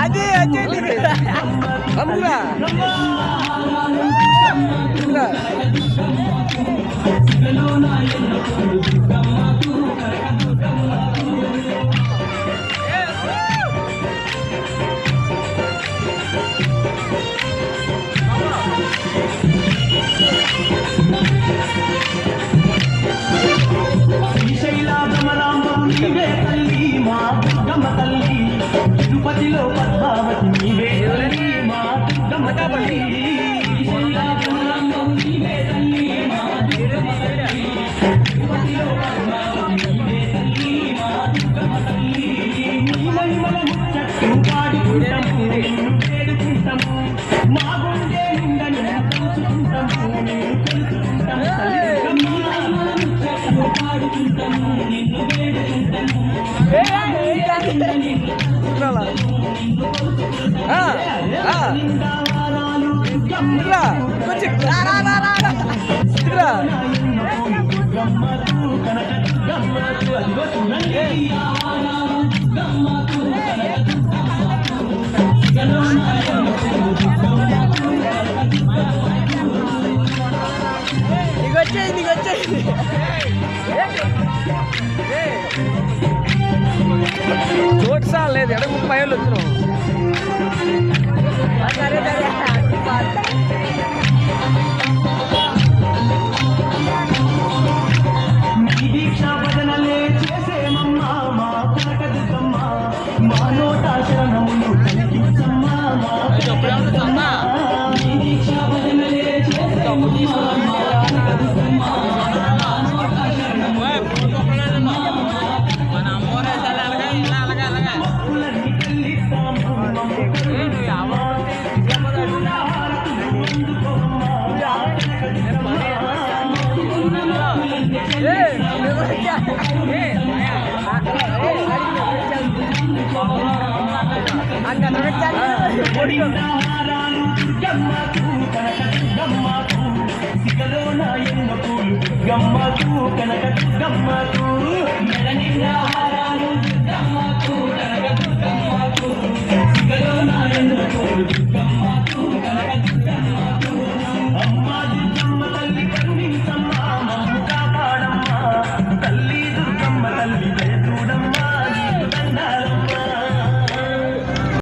అదే అమ్ముగా తిరుపతిలో పద్మావతి నీవే తల్లి మా దుర్గమ్మ తల్లి తిరుపతిలో పద్మావతి నీవే తల్లి మా దుర్గమ్మ తల్లి మన ముచ్చట్టు పాడుకుంటాము నిన్ను వేడుకుంటాము మా గుండె నిండా నిన్ను తలుచుకుంటాము నిన్ను తెలుసుకుంటాము ముచ్చట్టు పాడుకుంటాము నిన్ను వేడుకుంటాము చోటు సార్ లేదు ఎడ 30 ఏళ్ళు వచ్చినాం దీక్షా భజనలే చేసేమమ్మా మా కనకదుర్గమ్మ మా నోట శరణములు కలిగించమ్మా మా దీక్షా భజనలే చేసేమమ్మా మా కనకదుర్గమ్మ హారాలు దుర్గమ్మకు కనక దుర్గమ్మకు సిగలోన ఎన్న పూలు దుర్గమ్మకు కనక దుర్గమ్మకు మెడ నిండా హారాలు దుర్గమ్మకు కనక